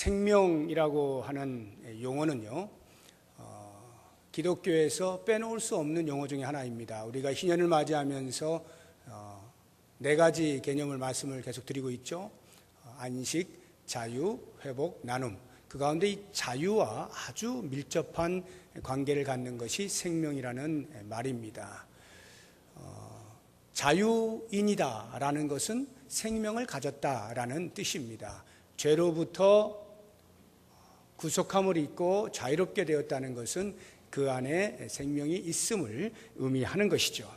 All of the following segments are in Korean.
생명이라고 하는 용어는요, 기독교에서 빼놓을 수 없는 용어 중에 하나입니다. 우리가 신년을 맞이하면서 네 가지 개념을 말씀을 계속 드리고 있죠. 안식, 자유, 회복, 나눔. 그 가운데 이 자유와 아주 밀접한 관계를 갖는 것이 생명이라는 말입니다. 자유인이다라는 것은 생명을 가졌다라는 뜻입니다. 죄로부터 구속함을 입고 자유롭게 되었다는 것은 그 안에 생명이 있음을 의미하는 것이죠.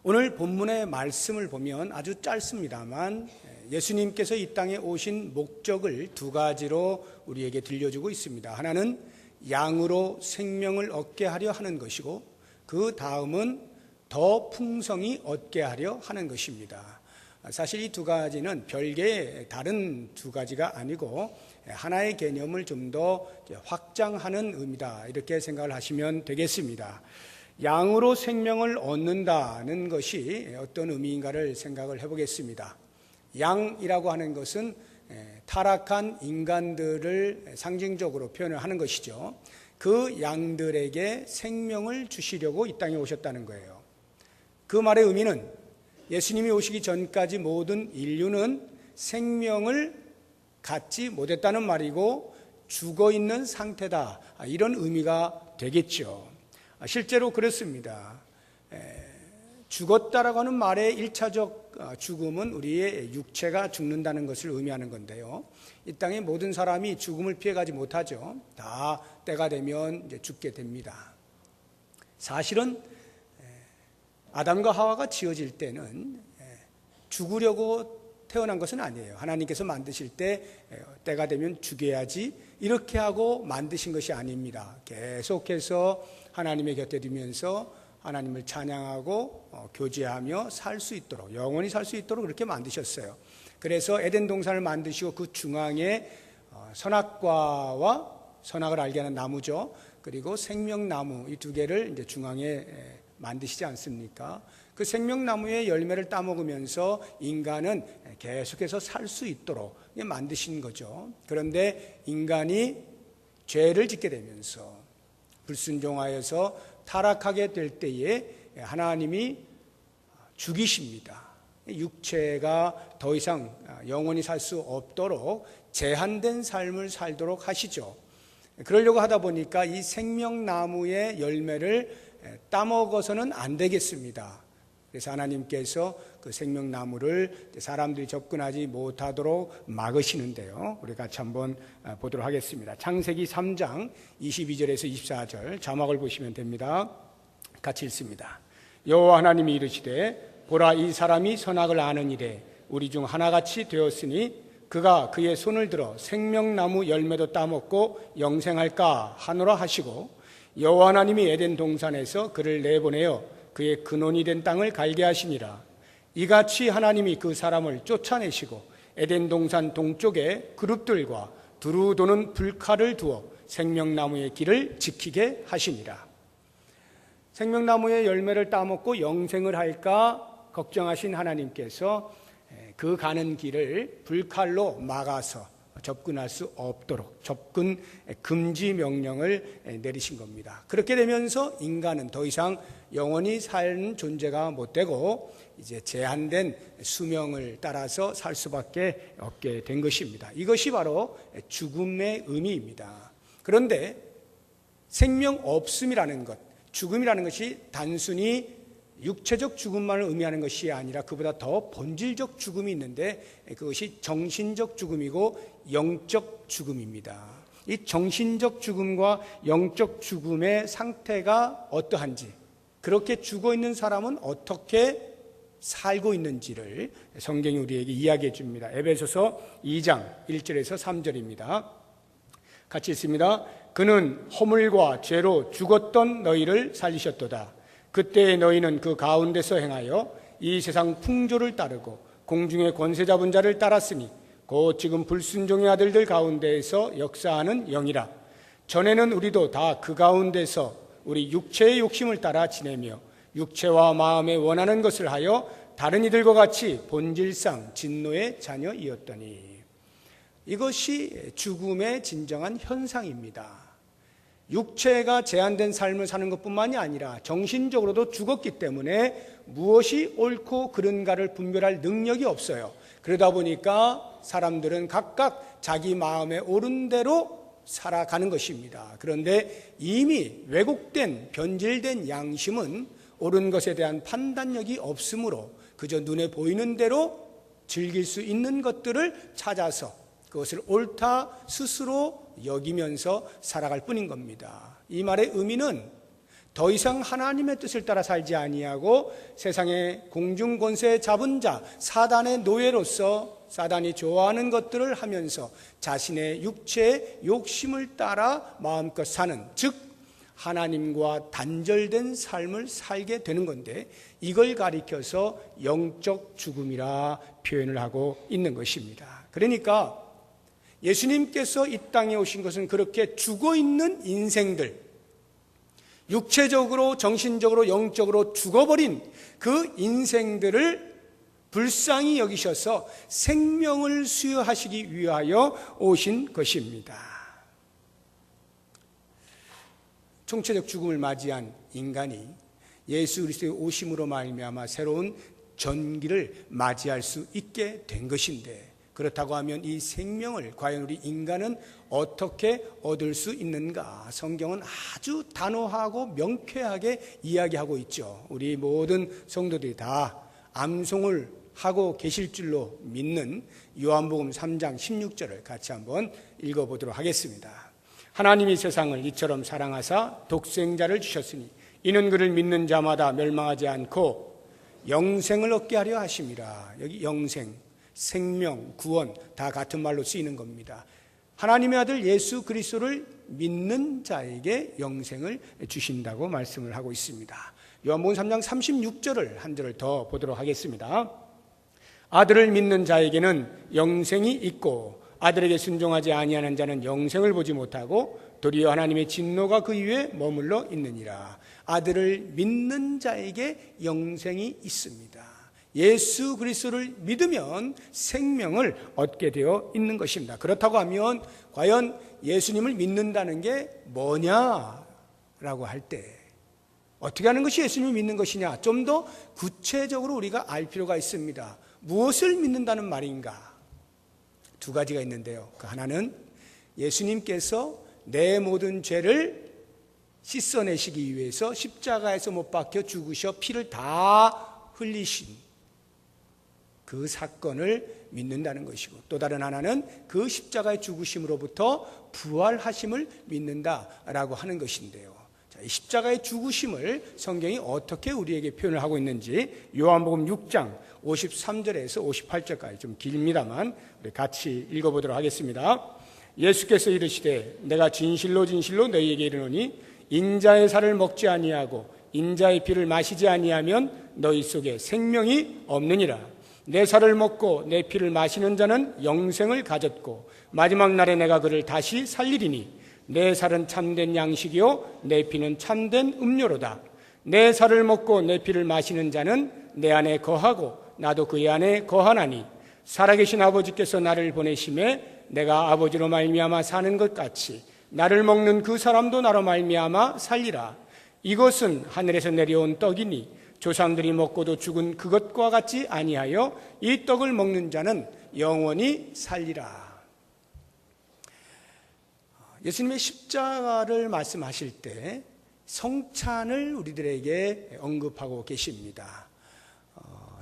오늘 본문의 말씀을 보면 아주 짧습니다만 예수님께서 이 땅에 오신 목적을 두 가지로 우리에게 들려주고 있습니다. 하나는 양으로 생명을 얻게 하려 하는 것이고, 그 다음은 더 풍성히 얻게 하려 하는 것입니다. 사실 이 두 가지는 별개의 다른 두 가지가 아니고 하나의 개념을 좀 더 확장하는 의미다, 이렇게 생각을 하시면 되겠습니다. 양으로 생명을 얻는다는 것이 어떤 의미인가를 생각을 해보겠습니다. 양이라고 하는 것은 타락한 인간들을 상징적으로 표현을 하는 것이죠. 그 양들에게 생명을 주시려고 이 땅에 오셨다는 거예요. 그 말의 의미는 예수님이 오시기 전까지 모든 인류는 생명을 갖지 못했다는 말이고 죽어있는 상태다, 이런 의미가 되겠죠. 실제로 그렇습니다. 죽었다라고 하는 말의 1차적 죽음은 우리의 육체가 죽는다는 것을 의미하는 건데요. 이 땅의 모든 사람이 죽음을 피해가지 못하죠. 다 때가 되면 이제 죽게 됩니다. 사실은 아담과 하와가 지어질 때는 죽으려고 태어난 것은 아니에요. 하나님께서 만드실 때 때가 되면 죽여야지 이렇게 하고 만드신 것이 아닙니다. 계속해서 하나님의 곁에 두면서 하나님을 찬양하고 교제하며 살 수 있도록, 영원히 살 수 있도록 그렇게 만드셨어요. 그래서 에덴 동산을 만드시고 그 중앙에 선악과와 선악을 알게 하는 나무죠. 그리고 생명나무, 이 두 개를 이제 중앙에 만드시지 않습니까? 그 생명나무의 열매를 따먹으면서 인간은 계속해서 살 수 있도록 만드신 거죠. 그런데 인간이 죄를 짓게 되면서 불순종하여서 타락하게 될 때에 하나님이 죽이십니다. 육체가 더 이상 영원히 살 수 없도록 제한된 삶을 살도록 하시죠. 그러려고 하다 보니까 이 생명나무의 열매를 따먹어서는 안 되겠습니다. 그래서 하나님께서 그 생명나무를 사람들이 접근하지 못하도록 막으시는데요. 우리 같이 한번 보도록 하겠습니다. 창세기 3장 22절에서 24절 자막을 보시면 됩니다. 같이 읽습니다. 여호와 하나님이 이르시되 보라, 이 사람이 선악을 아는 이래 우리 중 하나같이 되었으니 그가 그의 손을 들어 생명나무 열매도 따먹고 영생할까 하노라 하시고, 여호와 하나님이 에덴 동산에서 그를 내보내어 그의 근원이 된 땅을 갈게 하시니라. 이같이 하나님이 그 사람을 쫓아내시고 에덴 동산 동쪽에 그룹들과 두루 도는 불칼을 두어 생명나무의 길을 지키게 하시니라. 생명나무의 열매를 따먹고 영생을 할까 걱정하신 하나님께서 그 가는 길을 불칼로 막아서 접근할 수 없도록 접근 금지 명령을 내리신 겁니다. 그렇게 되면서 인간은 더 이상 영원히 사는 존재가 못 되고 이제 제한된 수명을 따라서 살 수밖에 없게 된 것입니다. 이것이 바로 죽음의 의미입니다. 그런데 생명 없음이라는 것, 죽음이라는 것이 단순히 육체적 죽음만을 의미하는 것이 아니라 그보다 더 본질적 죽음이 있는데 그것이 정신적 죽음이고 영적 죽음입니다. 이 정신적 죽음과 영적 죽음의 상태가 어떠한지, 그렇게 죽어 있는 사람은 어떻게 살고 있는지를 성경이 우리에게 이야기해 줍니다. 에베소서 2장 1절에서 3절입니다. 같이 읽습니다. 그는 허물과 죄로 죽었던 너희를 살리셨도다. 그때 너희는 그 가운데서 행하여 이 세상 풍조를 따르고 공중의 권세 잡은 자를 따랐으니 곧 지금 불순종의 아들들 가운데에서 역사하는 영이라. 전에는 우리도 다 그 가운데서 우리 육체의 욕심을 따라 지내며 육체와 마음에 원하는 것을 하여 다른 이들과 같이 본질상 진노의 자녀이었더니. 이것이 죽음의 진정한 현상입니다. 육체가 제한된 삶을 사는 것뿐만이 아니라 정신적으로도 죽었기 때문에 무엇이 옳고 그른가를 분별할 능력이 없어요. 그러다 보니까 사람들은 각각 자기 마음에 옳은 대로 살아가는 것입니다. 그런데 이미 왜곡된 변질된 양심은 옳은 것에 대한 판단력이 없으므로 그저 눈에 보이는 대로 즐길 수 있는 것들을 찾아서 그것을 옳다 스스로 여기면서 살아갈 뿐인 겁니다. 이 말의 의미는 더 이상 하나님의 뜻을 따라 살지 아니하고 세상의 공중 권세 잡은 자 사단의 노예로서 사단이 좋아하는 것들을 하면서 자신의 육체의 욕심을 따라 마음껏 사는, 즉 하나님과 단절된 삶을 살게 되는 건데, 이걸 가리켜서 영적 죽음이라 표현을 하고 있는 것입니다. 그러니까 예수님께서 이 땅에 오신 것은 그렇게 죽어있는 인생들, 육체적으로 정신적으로 영적으로 죽어버린 그 인생들을 불쌍히 여기셔서 생명을 수여하시기 위하여 오신 것입니다. 총체적 죽음을 맞이한 인간이 예수 그리스도의 오심으로 말미암아 새로운 전기를 맞이할 수 있게 된 것인데, 그렇다고 하면 이 생명을 과연 우리 인간은 어떻게 얻을 수 있는가? 성경은 아주 단호하고 명쾌하게 이야기하고 있죠. 우리 모든 성도들이 다 암송을 하고 계실 줄로 믿는 요한복음 3장 16절을 같이 한번 읽어보도록 하겠습니다. 하나님이 세상을 이처럼 사랑하사 독생자를 주셨으니 이는 그를 믿는 자마다 멸망하지 않고 영생을 얻게 하려 하심이라. 여기 영생, 생명, 구원 다 같은 말로 쓰이는 겁니다. 하나님의 아들 예수 그리스도를 믿는 자에게 영생을 주신다고 말씀을 하고 있습니다. 요한복음 3장 36절을 한 절을 더 보도록 하겠습니다. 아들을 믿는 자에게는 영생이 있고 아들에게 순종하지 아니하는 자는 영생을 보지 못하고 도리어 하나님의 진노가 그 위에 머물러 있느니라. 아들을 믿는 자에게 영생이 있습니다. 예수 그리스도를 믿으면 생명을 얻게 되어 있는 것입니다. 그렇다고 하면 과연 예수님을 믿는다는 게 뭐냐라고 할 때 어떻게 하는 것이 예수님을 믿는 것이냐, 좀 더 구체적으로 우리가 알 필요가 있습니다. 무엇을 믿는다는 말인가? 두 가지가 있는데요. 그 하나는 예수님께서 내 모든 죄를 씻어내시기 위해서 십자가에서 못 박혀 죽으셔 피를 다 흘리신 그 사건을 믿는다는 것이고, 또 다른 하나는 그 십자가의 죽으심으로부터 부활하심을 믿는다라고 하는 것인데요. 자, 이 십자가의 죽으심을 성경이 어떻게 우리에게 표현을 하고 있는지 요한복음 6장 53절에서 58절까지 좀 깁니다만 우리 같이 읽어보도록 하겠습니다. 예수께서 이르시되 내가 진실로 진실로 너희에게 이르노니 인자의 살을 먹지 아니하고 인자의 피를 마시지 아니하면 너희 속에 생명이 없느니라. 내 살을 먹고 내 피를 마시는 자는 영생을 가졌고 마지막 날에 내가 그를 다시 살리리니 내 살은 참된 양식이요 내 피는 참된 음료로다. 내 살을 먹고 내 피를 마시는 자는 내 안에 거하고 나도 그의 안에 거하나니 살아계신 아버지께서 나를 보내심에 내가 아버지로 말미암아 사는 것 같이 나를 먹는 그 사람도 나로 말미암아 살리라. 이것은 하늘에서 내려온 떡이니 조상들이 먹고도 죽은 그것과 같지 아니하여 이 떡을 먹는 자는 영원히 살리라. 예수님의 십자가를 말씀하실 때 성찬을 우리들에게 언급하고 계십니다.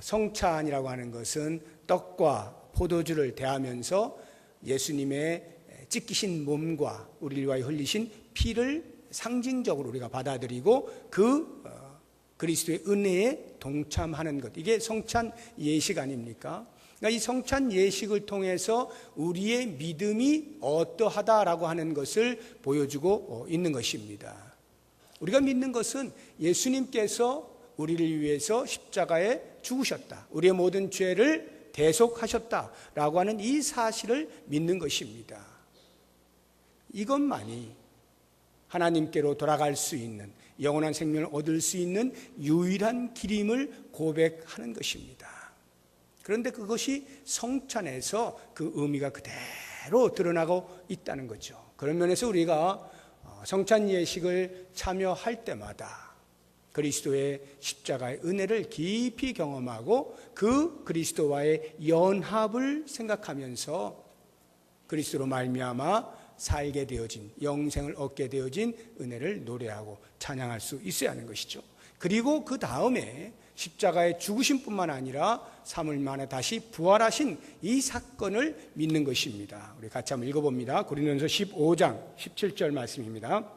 성찬이라고 하는 것은 떡과 포도주를 대하면서 예수님의 찢기신 몸과 우리를 위하여 흘리신 피를 상징적으로 우리가 받아들이고 그 그리스도의 은혜에 동참하는 것, 이게 성찬 예식 아닙니까? 그러니까 이 성찬 예식을 통해서 우리의 믿음이 어떠하다라고 하는 것을 보여주고 있는 것입니다. 우리가 믿는 것은 예수님께서 우리를 위해서 십자가에 죽으셨다, 우리의 모든 죄를 대속하셨다라고 하는 이 사실을 믿는 것입니다. 이것만이 하나님께로 돌아갈 수 있는, 영원한 생명을 얻을 수 있는 유일한 길임을 고백하는 것입니다. 그런데 그것이 성찬에서 그 의미가 그대로 그대로 드러나고 있다는 거죠. 그런 면에서 우리가 성찬 예식을 참여할 때마다 그리스도의 십자가의 은혜를 깊이 경험하고 그 그리스도와의 연합을 생각하면서 그리스도로 말미암아 살게 되어진, 영생을 얻게 되어진 은혜를 노래하고 찬양할 수 있어야 하는 것이죠. 그리고 그 다음에 십자가의 죽으심뿐만 아니라 3일 만에 다시 부활하신 이 사건을 믿는 것입니다. 우리 같이 한번 읽어봅니다. 고린도전서 15장 17절 말씀입니다.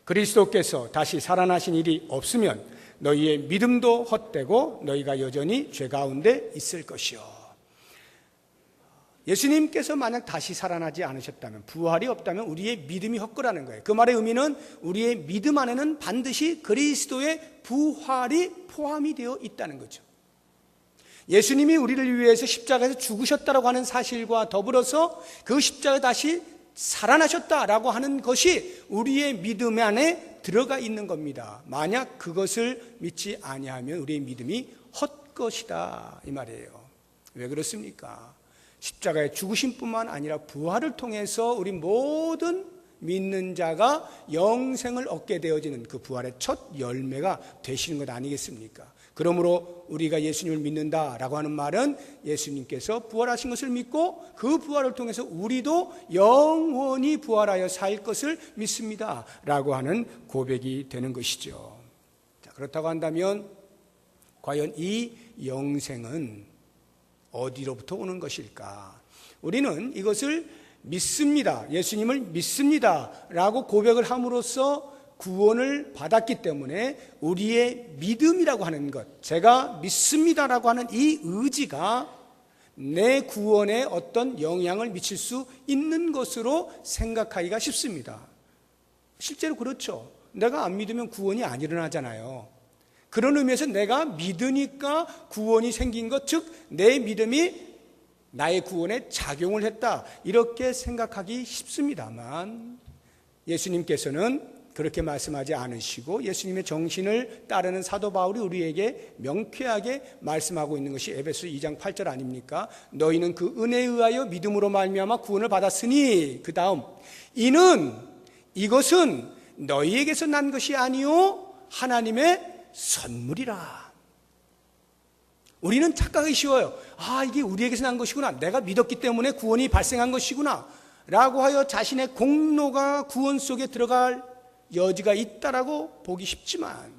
그리스도께서 다시 살아나신 일이 없으면 너희의 믿음도 헛되고 너희가 여전히 죄 가운데 있을 것이요. 예수님께서 만약 다시 살아나지 않으셨다면, 부활이 없다면 우리의 믿음이 헛거라는 거예요. 그 말의 의미는 우리의 믿음 안에는 반드시 그리스도의 부활이 포함이 되어 있다는 거죠. 예수님이 우리를 위해서 십자가에서 죽으셨다고 하는 사실과 더불어서 그 십자가에 다시 살아나셨다라고 하는 것이 우리의 믿음 안에 들어가 있는 겁니다. 만약 그것을 믿지 아니하면 우리의 믿음이 헛것이다 이 말이에요. 왜 그렇습니까? 십자가의 죽으심뿐만 아니라 부활을 통해서 우리 모든 믿는 자가 영생을 얻게 되어지는 그 부활의 첫 열매가 되시는 것 아니겠습니까? 그러므로 우리가 예수님을 믿는다라고 하는 말은 예수님께서 부활하신 것을 믿고 그 부활을 통해서 우리도 영원히 부활하여 살 것을 믿습니다 라고 하는 고백이 되는 것이죠. 자, 그렇다고 한다면 과연 이 영생은 어디로부터 오는 것일까? 우리는 이것을 믿습니다, 예수님을 믿습니다 라고 고백을 함으로써 구원을 받았기 때문에 우리의 믿음이라고 하는 것, 제가 믿습니다라고 하는 이 의지가 내 구원에 어떤 영향을 미칠 수 있는 것으로 생각하기가 쉽습니다. 실제로 그렇죠. 내가 안 믿으면 구원이 안 일어나잖아요. 그런 의미에서 내가 믿으니까 구원이 생긴 것, 즉 내 믿음이 나의 구원에 작용을 했다, 이렇게 생각하기 쉽습니다만 예수님께서는 그렇게 말씀하지 않으시고 예수님의 정신을 따르는 사도 바울이 우리에게 명쾌하게 말씀하고 있는 것이 에베소 2장 8절 아닙니까? 너희는 그 은혜에 의하여 믿음으로 말미암아 구원을 받았으니, 그 다음 이것은 너희에게서 난 것이 아니요 하나님의 선물이라. 우리는 착각하기 쉬워요. 이게 우리에게서 난 것이구나, 내가 믿었기 때문에 구원이 발생한 것이구나 라고 하여 자신의 공로가 구원 속에 들어갈 여지가 있다라고 보기 쉽지만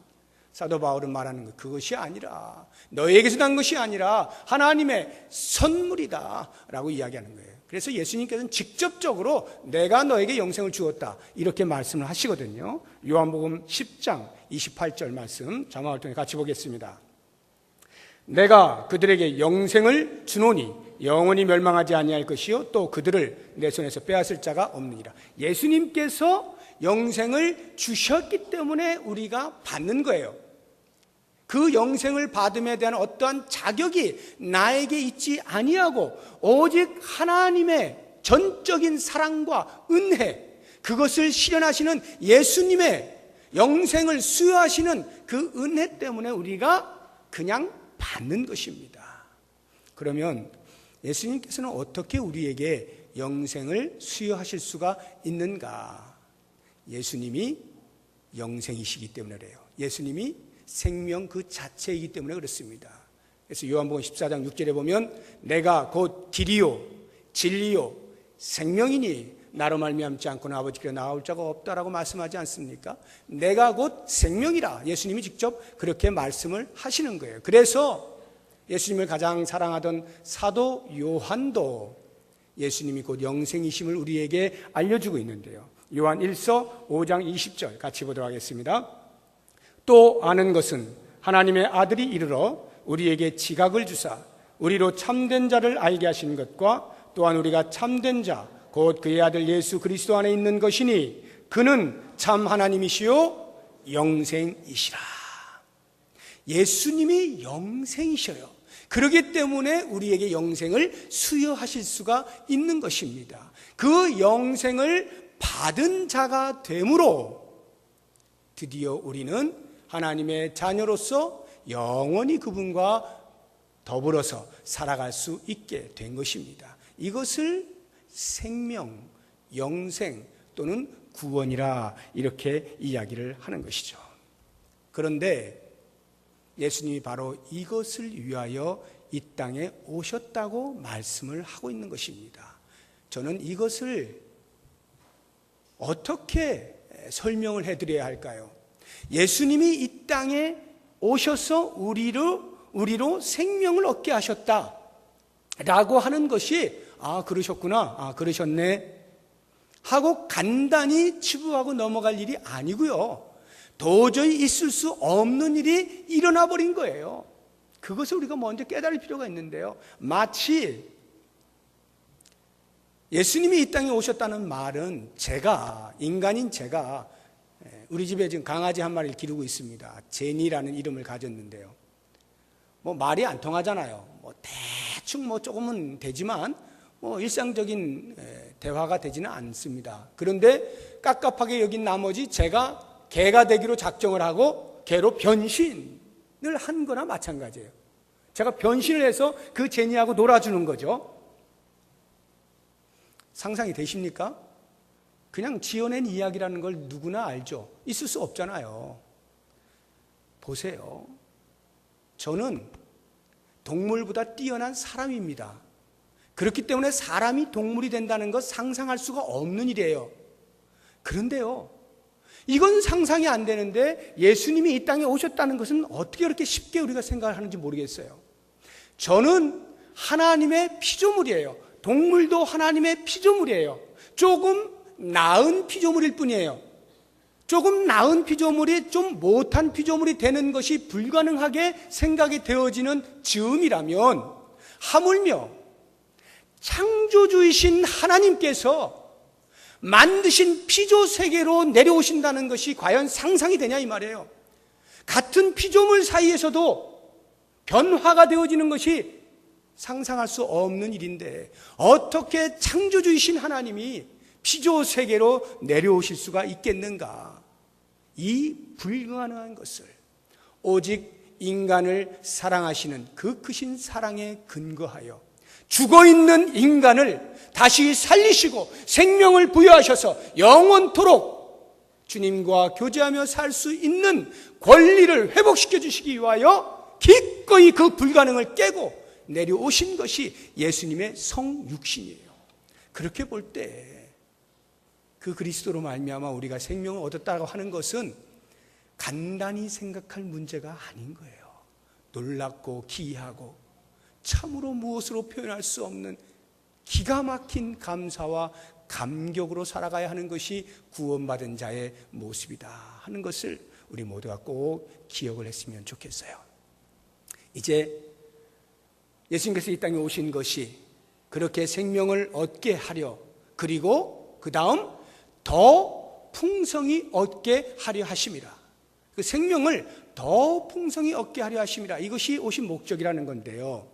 사도 바울은 말하는 것, 그것이 아니라, 너희에게서 난 것이 아니라 하나님의 선물이다 라고 이야기하는 거예요. 그래서 예수님께서는 직접적으로 내가 너에게 영생을 주었다 이렇게 말씀을 하시거든요. 요한복음 10장 28절 말씀 자막을 통해 같이 보겠습니다. 내가 그들에게 영생을 주노니 영원히 멸망하지 아니할 것이요 또 그들을 내 손에서 빼앗을 자가 없느니라. 예수님께서 영생을 주셨기 때문에 우리가 받는 거예요. 그 영생을 받음에 대한 어떠한 자격이 나에게 있지 아니하고 오직 하나님의 전적인 사랑과 은혜, 그것을 실현하시는 예수님의 영생을 수여하시는 그 은혜 때문에 우리가 그냥 받는 것입니다. 그러면 예수님께서는 어떻게 우리에게 영생을 수여하실 수가 있는가? 예수님이 영생이시기 때문에 그래요. 예수님이 생명 그 자체이기 때문에 그렇습니다. 그래서 요한복음 14장 6절에 보면 내가 곧 길이요 진리요 생명이니 나로 말미암지 않고는 아버지께로 나올 자가 없다라고 말씀하지 않습니까? 내가 곧 생명이라 예수님이 직접 그렇게 말씀을 하시는 거예요. 그래서 예수님을 가장 사랑하던 사도 요한도 예수님이 곧 영생이심을 우리에게 알려주고 있는데요. 요한 1서 5장 20절 같이 보도록 하겠습니다. 또 아는 것은 하나님의 아들이 이르러 우리에게 지각을 주사 우리로 참된 자를 알게 하시는 것과 또한 우리가 참된 자 곧 그의 아들 예수 그리스도 안에 있는 것이니 그는 참 하나님이시요 영생이시라. 예수님이 영생이셔요. 그렇기 때문에 우리에게 영생을 수여하실 수가 있는 것입니다. 그 영생을 받은 자가 되므로 드디어 우리는 하나님의 자녀로서 영원히 그분과 더불어서 살아갈 수 있게 된 것입니다. 이것을 생명, 영생 또는 구원이라 이렇게 이야기를 하는 것이죠. 그런데 예수님이 바로 이것을 위하여 이 땅에 오셨다고 말씀을 하고 있는 것입니다. 저는 이것을 어떻게 설명을 해드려야 할까요? 예수님이 이 땅에 오셔서 우리로 생명을 얻게 하셨다 라고 하는 것이 그러셨구나, 그러셨네 하고 간단히 치부하고 넘어갈 일이 아니고요, 도저히 있을 수 없는 일이 일어나 버린 거예요. 그것을 우리가 먼저 깨달을 필요가 있는데요, 마치 예수님이 이 땅에 오셨다는 말은 인간인 제가 우리 집에 지금 강아지 한 마리를 기르고 있습니다. 제니라는 이름을 가졌는데요, 말이 안 통하잖아요. 대충 조금은 되지만 일상적인 대화가 되지는 않습니다. 그런데 깝깝하게 여긴 나머지 제가 개가 되기로 작정을 하고 개로 변신을 한 거나 마찬가지예요. 제가 변신을 해서 그 제니하고 놀아주는 거죠. 상상이 되십니까? 그냥 지어낸 이야기라는 걸 누구나 알죠. 있을 수 없잖아요. 보세요. 저는 동물보다 뛰어난 사람입니다. 그렇기 때문에 사람이 동물이 된다는 것 상상할 수가 없는 일이에요. 그런데요, 이건 상상이 안 되는데 예수님이 이 땅에 오셨다는 것은 어떻게 그렇게 쉽게 우리가 생각을 하는지 모르겠어요. 저는 하나님의 피조물이에요. 동물도 하나님의 피조물이에요. 조금 나은 피조물일 뿐이에요. 조금 나은 피조물이 좀 못한 피조물이 되는 것이 불가능하게 생각이 되어지는 즈음이라면, 하물며 창조주이신 하나님께서 만드신 피조 세계로 내려오신다는 것이 과연 상상이 되냐 이 말이에요. 같은 피조물 사이에서도 변화가 되어지는 것이 상상할 수 없는 일인데 어떻게 창조주이신 하나님이 피조 세계로 내려오실 수가 있겠는가? 이 불가능한 것을 오직 인간을 사랑하시는 그 크신 사랑에 근거하여 죽어있는 인간을 다시 살리시고 생명을 부여하셔서 영원토록 주님과 교제하며 살 수 있는 권리를 회복시켜 주시기 위하여 기꺼이 그 불가능을 깨고 내려오신 것이 예수님의 성육신이에요. 그렇게 볼 때 그 그리스도로 말미암아 우리가 생명을 얻었다고 하는 것은 간단히 생각할 문제가 아닌 거예요. 놀랍고 기이하고 참으로 무엇으로 표현할 수 없는 기가 막힌 감사와 감격으로 살아가야 하는 것이 구원받은 자의 모습이다 하는 것을 우리 모두가 꼭 기억을 했으면 좋겠어요. 이제 예수님께서 이 땅에 오신 것이 그렇게 생명을 얻게 하려, 그리고 그 다음 더 풍성히 얻게 하려 하심이라. 그 생명을 더 풍성히 얻게 하려 하심이라. 이것이 오신 목적이라는 건데요,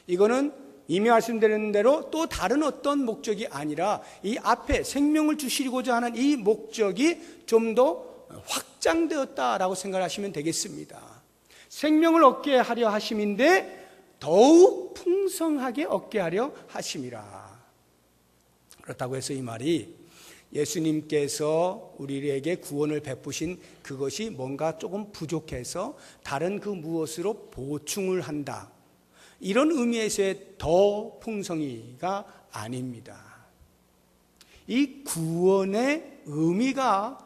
이거는 이미 말씀드린 대로 또 다른 어떤 목적이 아니라 이 앞에 생명을 주시고자 하는 이 목적이 좀 더 확장되었다라고 생각하시면 되겠습니다. 생명을 얻게 하려 하심인데 더욱 풍성하게 얻게 하려 하심이라. 그렇다고 해서 이 말이 예수님께서 우리에게 구원을 베푸신 그것이 뭔가 조금 부족해서 다른 그 무엇으로 보충을 한다, 이런 의미에서의 더 풍성이가 아닙니다. 이 구원의 의미가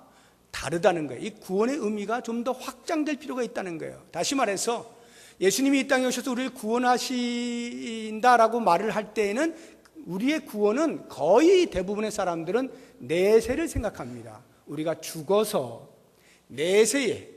다르다는 거예요. 이 구원의 의미가 좀 더 확장될 필요가 있다는 거예요. 다시 말해서 예수님이 이 땅에 오셔서 우리를 구원하신다라고 말을 할 때에는 우리의 구원은 거의 대부분의 사람들은 내세를 생각합니다. 우리가 죽어서 내세에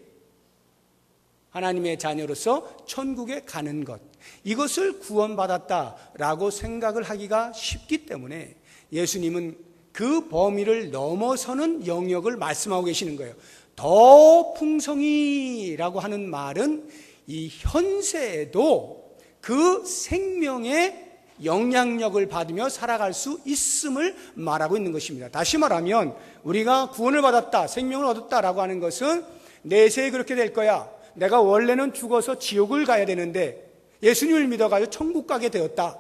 하나님의 자녀로서 천국에 가는 것, 이것을 구원받았다라고 생각을 하기가 쉽기 때문에 예수님은 그 범위를 넘어서는 영역을 말씀하고 계시는 거예요. 더 풍성히라고 하는 말은 이 현세에도 그 생명의 영향력을 받으며 살아갈 수 있음을 말하고 있는 것입니다. 다시 말하면 우리가 구원을 받았다, 생명을 얻었다라고 하는 것은 내세에 그렇게 될 거야. 내가 원래는 죽어서 지옥을 가야 되는데 예수님을 믿어가지고 천국 가게 되었다.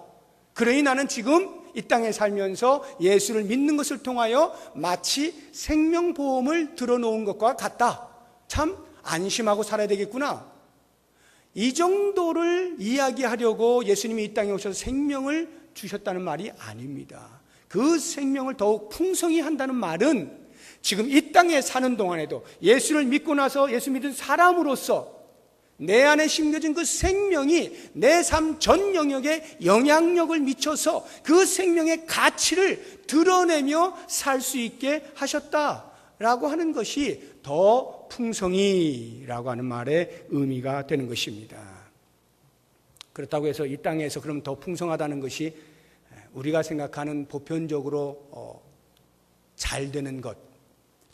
그러니 나는 지금 이 땅에 살면서 예수를 믿는 것을 통하여 마치 생명보험을 들어놓은 것과 같다. 참 안심하고 살아야 되겠구나. 이 정도를 이야기하려고 예수님이 이 땅에 오셔서 생명을 주셨다는 말이 아닙니다. 그 생명을 더욱 풍성히 한다는 말은 지금 이 땅에 사는 동안에도 예수를 믿고 나서 예수 믿은 사람으로서 내 안에 심겨진 그 생명이 내 삶 전 영역에 영향력을 미쳐서 그 생명의 가치를 드러내며 살 수 있게 하셨다라고 하는 것이 더 풍성히라고 하는 말의 의미가 되는 것입니다. 그렇다고 해서 이 땅에서 그럼 더 풍성하다는 것이 우리가 생각하는 보편적으로 잘 되는 것,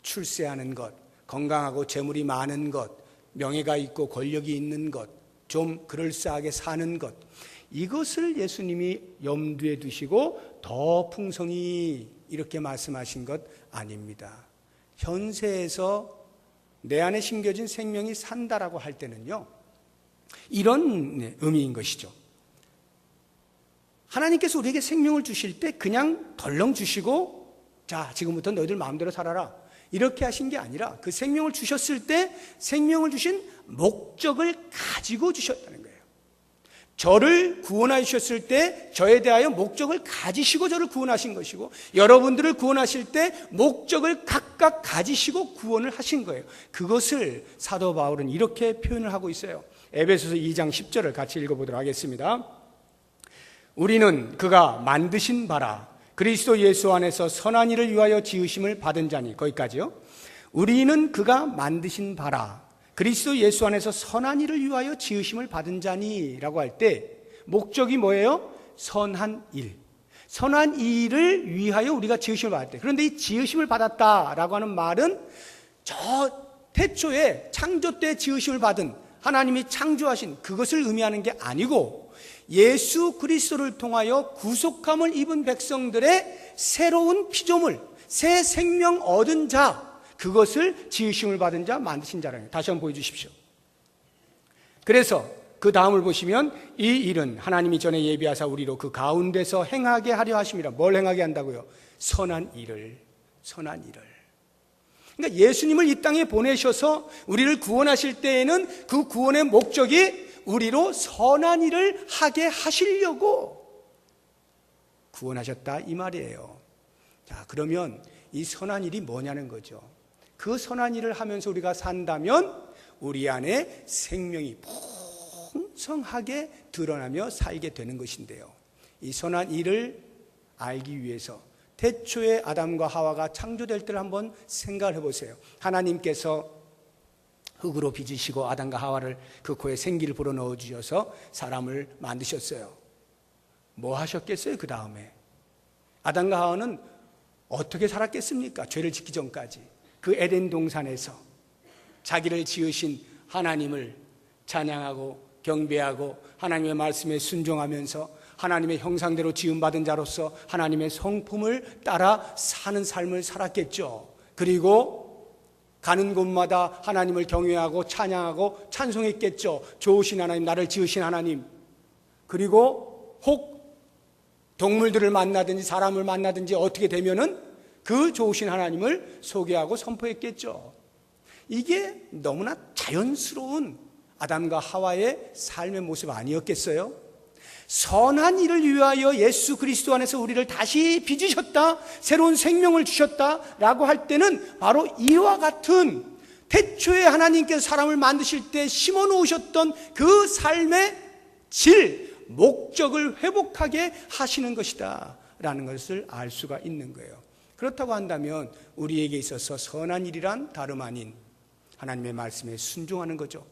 출세하는 것, 건강하고 재물이 많은 것, 명예가 있고 권력이 있는 것, 좀 그럴싸하게 사는 것, 이것을 예수님이 염두에 두시고 더 풍성히 이렇게 말씀하신 것 아닙니다. 현세에서 내 안에 심겨진 생명이 산다라고 할 때는요, 이런 의미인 것이죠. 하나님께서 우리에게 생명을 주실 때 그냥 덜렁 주시고 자, 지금부터 너희들 마음대로 살아라, 이렇게 하신 게 아니라 그 생명을 주셨을 때 생명을 주신 목적을 가지고 주셨다는 거예요. 저를 구원하여 주셨을 때 저에 대하여 목적을 가지시고 저를 구원하신 것이고, 여러분들을 구원하실 때 목적을 각각 가지시고 구원을 하신 거예요. 그것을 사도 바울은 이렇게 표현을 하고 있어요. 에베소서 2장 10절을 같이 읽어보도록 하겠습니다. 우리는 그가 만드신 바라 그리스도 예수 안에서 선한 일을 위하여 지으심을 받은 자니, 거기까지요. 우리는 그가 만드신 바라 그리스도 예수 안에서 선한 일을 위하여 지으심을 받은 자니 라고 할 때 목적이 뭐예요? 선한 일. 선한 일을 위하여 우리가 지으심을 받았대. 그런데 이 지으심을 받았다라고 하는 말은 저 태초에 창조 때 지으심을 받은 하나님이 창조하신 그것을 의미하는 게 아니고, 예수 그리스도를 통하여 구속함을 입은 백성들의 새로운 피조물, 새 생명 얻은 자, 그것을 지으심을 받은 자, 만드신 자라는 거예요. 다시 한번 보여주십시오. 그래서 그 다음을 보시면 이 일은 하나님이 전에 예비하사 우리로 그 가운데서 행하게 하려 하심이라. 뭘 행하게 한다고요? 선한 일을. 그러니까 예수님을 이 땅에 보내셔서 우리를 구원하실 때에는 그 구원의 목적이 우리로 선한 일을 하게 하시려고 구원하셨다, 이 말이에요. 자, 그러면 이 선한 일이 뭐냐는 거죠. 그 선한 일을 하면서 우리가 산다면 우리 안에 생명이 풍성하게 드러나며 살게 되는 것인데요. 이 선한 일을 알기 위해서 태초에 아담과 하와가 창조될 때를 한번 생각을 해보세요. 하나님께서 흙으로 빚으시고 아담과 하와를 그 코에 생기를 불어넣어 주셔서 사람을 만드셨어요. 뭐 하셨겠어요? 그 다음에 아담과 하와는 어떻게 살았겠습니까? 죄를 짓기 전까지 그 에덴 동산에서 자기를 지으신 하나님을 찬양하고 경배하고 하나님의 말씀에 순종하면서 하나님의 형상대로 지음받은 자로서 하나님의 성품을 따라 사는 삶을 살았겠죠. 그리고 가는 곳마다 하나님을 경외하고 찬양하고 찬송했겠죠. 좋으신 하나님, 나를 지으신 하나님. 그리고 혹 동물들을 만나든지 사람을 만나든지 어떻게 되면은 그 좋으신 하나님을 소개하고 선포했겠죠. 이게 너무나 자연스러운 아담과 하와의 삶의 모습 아니었겠어요? 선한 일을 위하여 예수 그리스도 안에서 우리를 다시 빚으셨다, 새로운 생명을 주셨다라고 할 때는 바로 이와 같은 태초에 하나님께서 사람을 만드실 때 심어 놓으셨던 그 삶의 질, 목적을 회복하게 하시는 것이다 라는 것을 알 수가 있는 거예요. 그렇다고 한다면 우리에게 있어서 선한 일이란 다름 아닌 하나님의 말씀에 순종하는 거죠.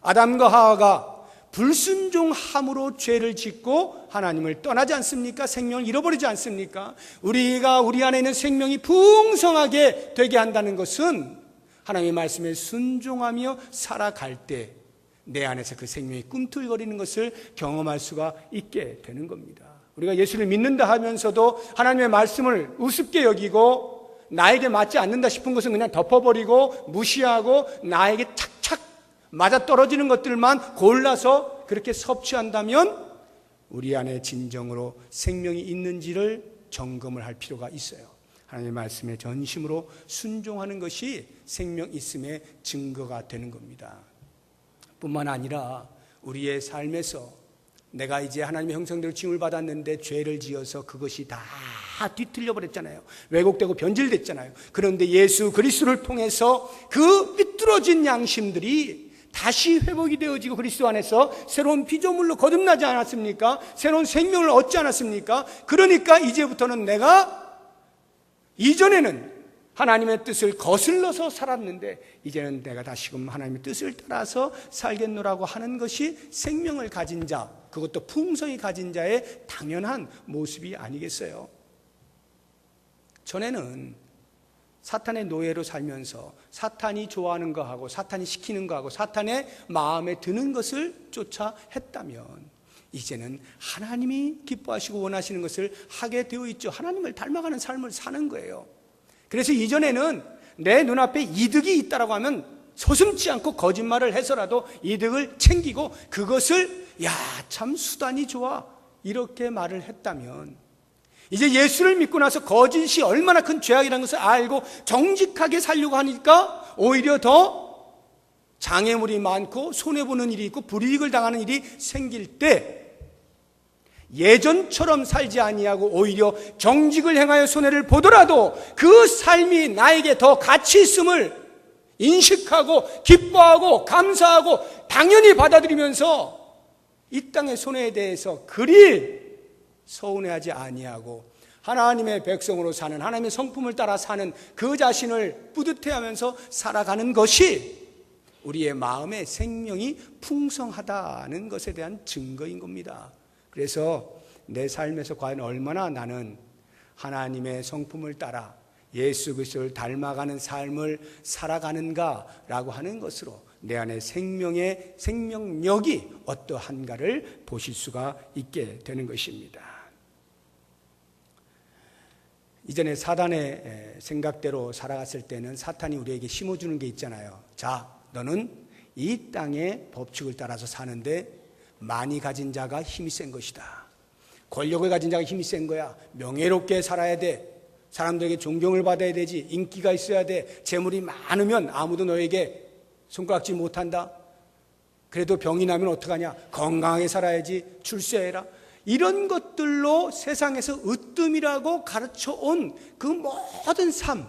아담과 하와가 불순종함으로 죄를 짓고 하나님을 떠나지 않습니까? 생명을 잃어버리지 않습니까? 우리가 우리 안에 있는 생명이 풍성하게 되게 한다는 것은 하나님의 말씀에 순종하며 살아갈 때 내 안에서 그 생명이 꿈틀거리는 것을 경험할 수가 있게 되는 겁니다. 우리가 예수를 믿는다 하면서도 하나님의 말씀을 우습게 여기고 나에게 맞지 않는다 싶은 것은 그냥 덮어버리고 무시하고 나에게 착착 맞아떨어지는 것들만 골라서 그렇게 섭취한다면 우리 안에 진정으로 생명이 있는지를 점검을 할 필요가 있어요. 하나님의 말씀에 전심으로 순종하는 것이 생명 있음의 증거가 되는 겁니다. 뿐만 아니라 우리의 삶에서 내가 이제 하나님의 형상대로 지음을 받았는데 죄를 지어서 그것이 다 뒤틀려 버렸잖아요. 왜곡되고 변질됐잖아요. 그런데 예수 그리스도를 통해서 그 삐뚤어진 양심들이 다시 회복이 되어지고 그리스도 안에서 새로운 피조물로 거듭나지 않았습니까? 새로운 생명을 얻지 않았습니까? 그러니까 이제부터는 내가 이전에는 하나님의 뜻을 거슬러서 살았는데 이제는 내가 다시금 하나님의 뜻을 따라서 살겠노라고 하는 것이 생명을 가진 자, 그것도 풍성히 가진 자의 당연한 모습이 아니겠어요? 전에는 사탄의 노예로 살면서 사탄이 좋아하는 거하고 사탄이 시키는 거하고 사탄의 마음에 드는 것을 쫓아 했다면 이제는 하나님이 기뻐하시고 원하시는 것을 하게 되어 있죠. 하나님을 닮아가는 삶을 사는 거예요. 그래서 이전에는 내 눈앞에 이득이 있다라고 하면 서슴지 않고 거짓말을 해서라도 이득을 챙기고 그것을 참 수단이 좋아 이렇게 말을 했다면 이제 예수를 믿고 나서 거짓이 얼마나 큰 죄악이라는 것을 알고 정직하게 살려고 하니까 오히려 더 장애물이 많고 손해보는 일이 있고 불이익을 당하는 일이 생길 때 예전처럼 살지 아니하고 오히려 정직을 행하여 손해를 보더라도 그 삶이 나에게 더 가치 있음을 인식하고 기뻐하고 감사하고 당연히 받아들이면서 이 땅의 손해에 대해서 그리 서운해하지 아니하고 하나님의 백성으로 사는 하나님의 성품을 따라 사는 그 자신을 뿌듯해하면서 살아가는 것이 우리의 마음의 생명이 풍성하다는 것에 대한 증거인 겁니다. 그래서 내 삶에서 과연 얼마나 나는 하나님의 성품을 따라 예수 그리스도를 닮아가는 삶을 살아가는가라고 하는 것으로 내 안에 생명의 생명력이 어떠한가를 보실 수가 있게 되는 것입니다. 이전에 사단의 생각대로 살아갔을 때는 사탄이 우리에게 심어주는 게 있잖아요. 자, 너는 이 땅의 법칙을 따라서 사는데 많이 가진 자가 힘이 센 것이다. 권력을 가진 자가 힘이 센 거야. 명예롭게 살아야 돼. 사람들에게 존경을 받아야 되지. 인기가 있어야 돼. 재물이 많으면 아무도 너에게 손가락질 못한다. 그래도 병이 나면 어떡하냐. 건강하게 살아야지. 출세해라. 이런 것들로 세상에서 으뜸이라고 가르쳐온 그 모든 삶,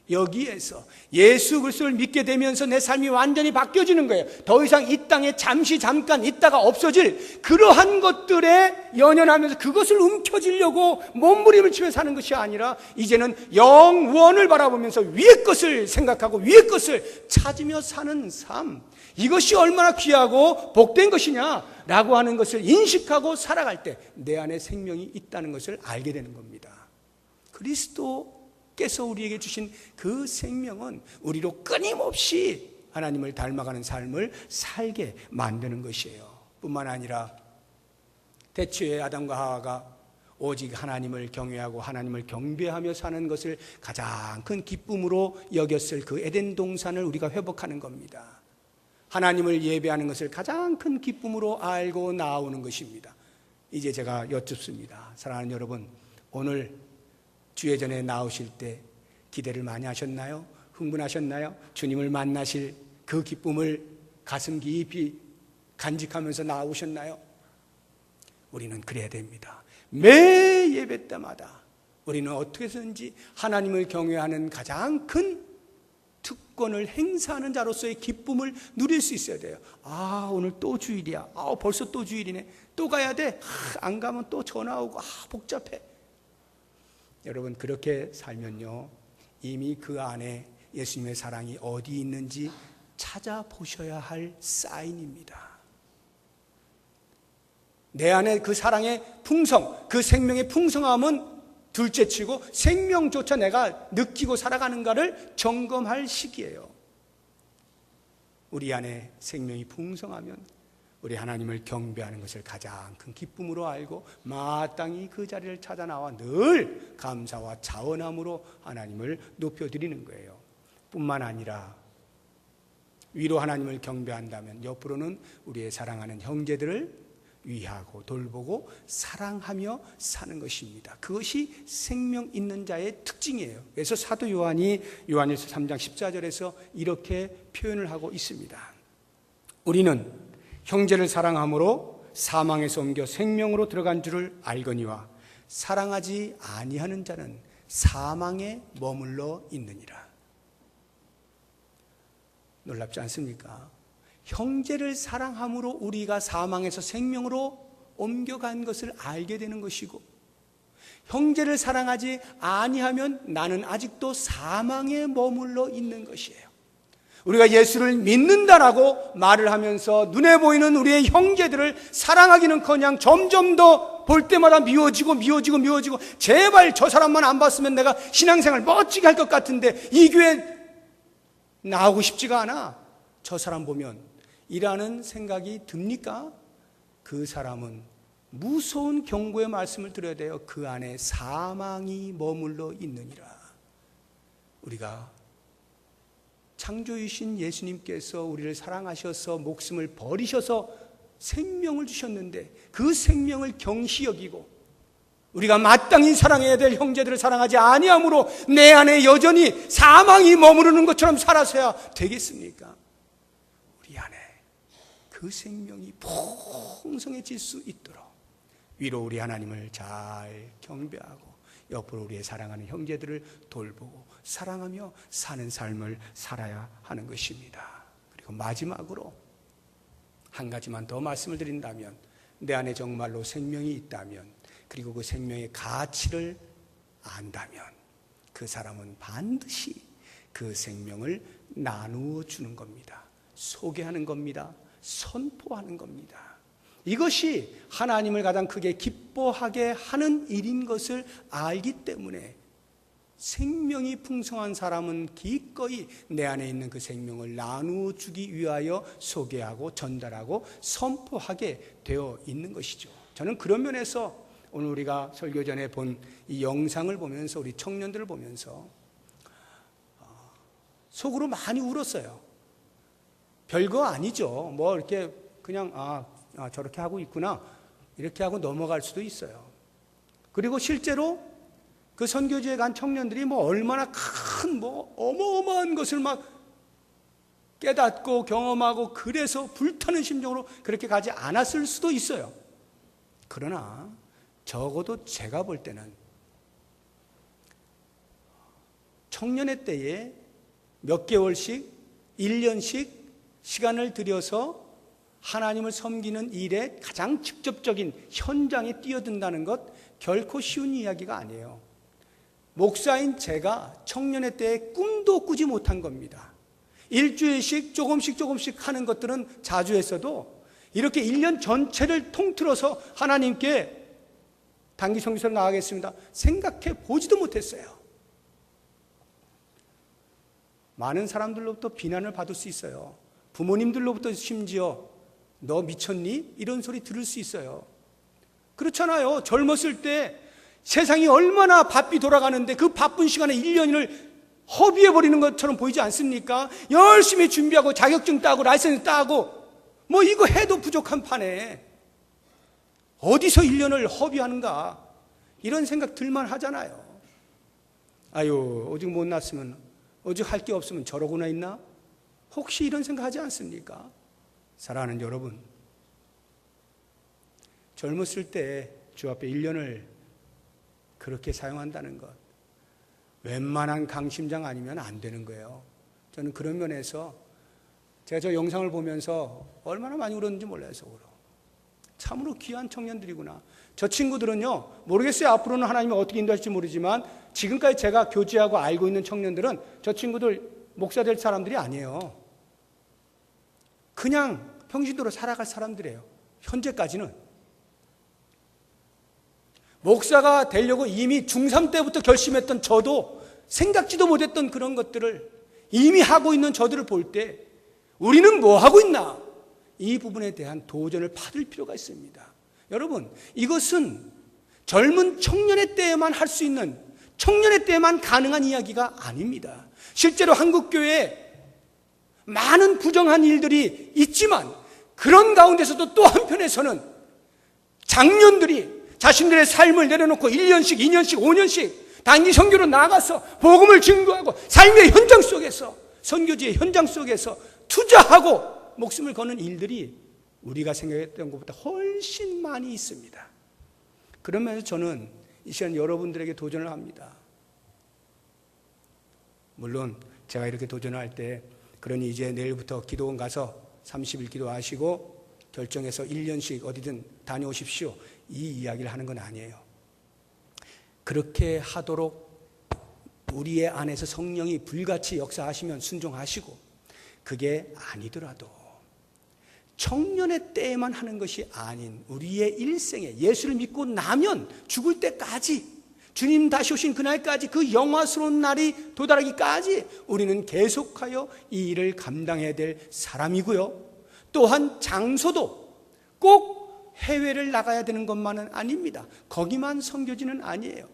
여기에서 예수 그리스도를 믿게 되면서 내 삶이 완전히 바뀌어지는 거예요. 더 이상 이 땅에 잠깐 있다가 없어질 그러한 것들에 연연하면서 그것을 움켜쥐려고 몸부림을 치며 사는 것이 아니라 이제는 영원을 바라보면서 위의 것을 생각하고 위의 것을 찾으며 사는 삶, 이것이 얼마나 귀하고 복된 것이냐라고 하는 것을 인식하고 살아갈 때 내 안에 생명이 있다는 것을 알게 되는 겁니다. 그리스도께서 우리에게 주신 그 생명은 우리로 끊임없이 하나님을 닮아가는 삶을 살게 만드는 것이에요. 뿐만 아니라 태초에 아담과 하와가 오직 하나님을 경외하고 하나님을 경배하며 사는 것을 가장 큰 기쁨으로 여겼을 그 에덴 동산을 우리가 회복하는 겁니다. 하나님을 예배하는 것을 가장 큰 기쁨으로 알고 나오는 것입니다. 이제 제가 여쭙습니다. 사랑하는 여러분, 오늘 주예전에 나오실 때 기대를 많이 하셨나요? 흥분하셨나요? 주님을 만나실 그 기쁨을 가슴 깊이 간직하면서 나오셨나요? 우리는 그래야 됩니다. 매 예배 때마다 우리는 어떻게 해서든지 하나님을 경외하는 가장 큰 특권을 행사하는 자로서의 기쁨을 누릴 수 있어야 돼요. 아, 오늘 또 주일이야. 아, 벌써 또 주일이네. 또 가야 돼. 안 가면 또 전화 오고. 복잡해. 여러분, 그렇게 살면요, 이미 그 안에 예수님의 사랑이 어디 있는지 찾아보셔야 할 사인입니다. 내 안에 그 사랑의 풍성, 그 생명의 풍성함은 둘째치고 생명조차 내가 느끼고 살아가는가를 점검할 시기예요. 우리 안에 생명이 풍성하면 우리 하나님을 경배하는 것을 가장 큰 기쁨으로 알고 마땅히 그 자리를 찾아 나와 늘 감사와 자원함으로 하나님을 높여드리는 거예요. 뿐만 아니라 위로 하나님을 경배한다면 옆으로는 우리의 사랑하는 형제들을 위하고 돌보고 사랑하며 사는 것입니다. 그것이 생명 있는 자의 특징이에요. 그래서 사도 요한이 요한일서 3장 14절에서 이렇게 표현을 하고 있습니다. 우리는 형제를 사랑함으로 사망에서 옮겨 생명으로 들어간 줄을 알거니와 사랑하지 아니하는 자는 사망에 머물러 있느니라. 놀랍지 않습니까? 형제를 사랑함으로 우리가 사망에서 생명으로 옮겨간 것을 알게 되는 것이고, 형제를 사랑하지 아니하면 나는 아직도 사망에 머물러 있는 것이에요. 우리가 예수를 믿는다라고 말을 하면서 눈에 보이는 우리의 형제들을 사랑하기는커녕 점점 더 볼 때마다 미워지고 제발 저 사람만 안 봤으면 내가 신앙생활 멋지게 할 것 같은데 이 교회 나오고 싶지가 않아. 저 사람 보면 이라는 생각이 듭니까? 그 사람은 무서운 경고의 말씀을 드려야 돼요. 그 안에 사망이 머물러 있느니라. 우리가 창조주신 예수님께서 우리를 사랑하셔서 목숨을 버리셔서 생명을 주셨는데 그 생명을 경시 여기고 우리가 마땅히 사랑해야 될 형제들을 사랑하지 아니함으로 내 안에 여전히 사망이 머무르는 것처럼 살아서야 되겠습니까? 우리 안에 그 생명이 풍성해질 수 있도록 위로 우리 하나님을 잘 경배하고 옆으로 우리의 사랑하는 형제들을 돌보고 사랑하며 사는 삶을 살아야 하는 것입니다. 그리고 마지막으로 한 가지만 더 말씀을 드린다면, 내 안에 정말로 생명이 있다면, 그리고 그 생명의 가치를 안다면 그 사람은 반드시 그 생명을 나누어 주는 겁니다. 소개하는 겁니다. 선포하는 겁니다. 이것이 하나님을 가장 크게 기뻐하게 하는 일인 것을 알기 때문에 생명이 풍성한 사람은 기꺼이 내 안에 있는 그 생명을 나누어 주기 위하여 소개하고 전달하고 선포하게 되어 있는 것이죠. 저는 그런 면에서 오늘 우리가 설교 전에 본 이 영상을 보면서 우리 청년들을 보면서 속으로 많이 울었어요. 별거 아니죠. 뭐 이렇게 그냥 저렇게 하고 있구나 이렇게 하고 넘어갈 수도 있어요. 그리고 실제로 그 선교지에 간 청년들이 뭐 얼마나 큰 뭐 어마어마한 것을 막 깨닫고 경험하고 그래서 불타는 심정으로 그렇게 가지 않았을 수도 있어요. 그러나 적어도 제가 볼 때는 청년의 때에 몇 개월씩 1년씩 시간을 들여서 하나님을 섬기는 일에 가장 직접적인 현장에 뛰어든다는 것 결코 쉬운 이야기가 아니에요. 목사인 제가 청년의 때에 꿈도 꾸지 못한 겁니다. 일주일씩 조금씩 하는 것들은 자주 했어도 이렇게 1년 전체를 통틀어서 하나님께 단기 선교사로 나가겠습니다 생각해 보지도 못했어요. 많은 사람들로부터 비난을 받을 수 있어요. 부모님들로부터 심지어 너 미쳤니? 이런 소리 들을 수 있어요. 그렇잖아요. 젊었을 때 세상이 얼마나 바삐 돌아가는데 그 바쁜 시간에 1년을 허비해버리는 것처럼 보이지 않습니까? 열심히 준비하고 자격증 따고 라이센스 따고 뭐 이거 해도 부족한 판에 어디서 1년을 허비하는가 이런 생각 들만 하잖아요. 아유 오직 못 났으면 오직 할 게 없으면 저러고나 있나? 혹시 이런 생각 하지 않습니까? 사랑하는 여러분, 젊었을 때 주 앞에 1년을 그렇게 사용한다는 것 웬만한 강심장 아니면 안 되는 거예요. 저는 그런 면에서 제가 저 영상을 보면서 얼마나 많이 울었는지 몰라요. 속으로 참으로 귀한 청년들이구나. 저 친구들은요 모르겠어요. 앞으로는 하나님이 어떻게 인도할지 모르지만 지금까지 제가 교제하고 알고 있는 청년들은 저 친구들 목사 될 사람들이 아니에요. 그냥 평신도로 살아갈 사람들이에요. 현재까지는. 목사가 되려고 이미 중3 때부터 결심했던 저도 생각지도 못했던 그런 것들을 이미 하고 있는 저들을 볼 때 우리는 뭐 하고 있나? 이 부분에 대한 도전을 받을 필요가 있습니다. 여러분, 이것은 젊은 청년의 때에만 할 수 있는, 청년의 때에만 가능한 이야기가 아닙니다. 실제로 한국교회에 많은 부정한 일들이 있지만 그런 가운데서도 또 한편에서는 장년들이 자신들의 삶을 내려놓고 1년씩, 2년씩, 5년씩 단기 선교로 나가서 복음을 증거하고 삶의 현장 속에서, 선교지의 현장 속에서 투자하고 목숨을 거는 일들이 우리가 생각했던 것보다 훨씬 많이 있습니다. 그러면서 저는 이 시간 여러분들에게 도전을 합니다. 물론 제가 이렇게 도전을 할 때, 그러니 이제 내일부터 기도원 가서 30일 기도하시고 결정해서 1년씩 어디든 다녀오십시오, 이 이야기를 하는 건 아니에요. 그렇게 하도록 우리의 안에서 성령이 불같이 역사하시면 순종하시고, 그게 아니더라도 청년의 때에만 하는 것이 아닌 우리의 일생에 예수를 믿고 나면 죽을 때까지, 주님 다시 오신 그날까지, 그 영화스러운 날이 도달하기까지 우리는 계속하여 이 일을 감당해야 될 사람이고요. 또한 장소도 꼭 해외를 나가야 되는 것만은 아닙니다. 거기만 선교지는 아니에요.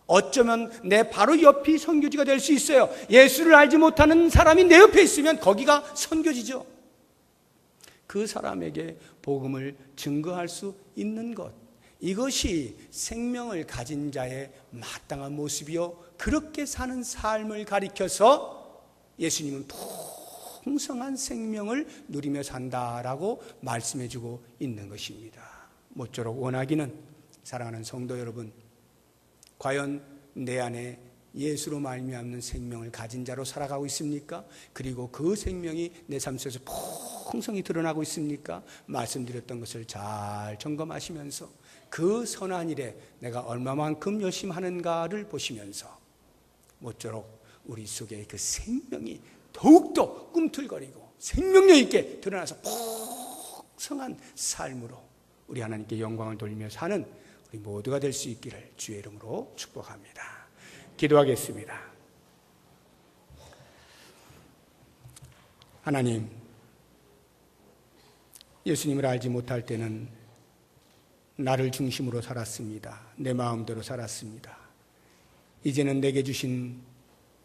어쩌면 내 바로 옆이 선교지가 될 수 있어요. 예수를 알지 못하는 사람이 내 옆에 있으면 거기가 선교지죠. 그 사람에게 복음을 증거할 수 있는 것, 이것이 생명을 가진 자의 마땅한 모습이요, 그렇게 사는 삶을 가리켜서 예수님은 풍성한 생명을 누리며 산다라고 말씀해주고 있는 것입니다. 모쪼록 원하기는, 사랑하는 성도 여러분, 과연 내 안에 예수로 말미암는 생명을 가진 자로 살아가고 있습니까? 그리고 그 생명이 내 삶 속에서 풍성히 드러나고 있습니까? 말씀드렸던 것을 잘 점검하시면서 그 선한 일에 내가 얼마만큼 열심히 하는가를 보시면서 모쪼록 우리 속에 그 생명이 더욱더 꿈틀거리고 생명력 있게 드러나서 풍성한 삶으로 우리 하나님께 영광을 돌리며 사는 우리 모두가 될 수 있기를 주의 이름으로 축복합니다. 기도하겠습니다. 하나님, 예수님을 알지 못할 때는 나를 중심으로 살았습니다. 내 마음대로 살았습니다. 이제는 내게 주신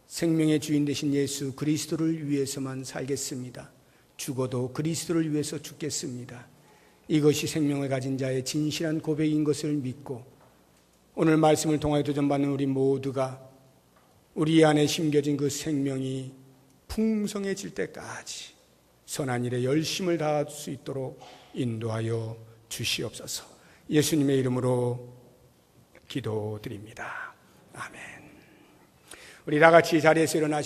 생명의 주인 되신 예수 그리스도를 위해서만 살겠습니다. 죽어도 그리스도를 위해서 죽겠습니다. 이것이 생명을 가진 자의 진실한 고백인 것을 믿고, 오늘 말씀을 통하여 도전받는 우리 모두가 우리 안에 심겨진 그 생명이 풍성해질 때까지 선한 일에 열심을 다할 수 있도록 인도하여 주시옵소서. 예수님의 이름으로 기도드립니다. 아멘. 우리 다 같이 자리에서 일어나시고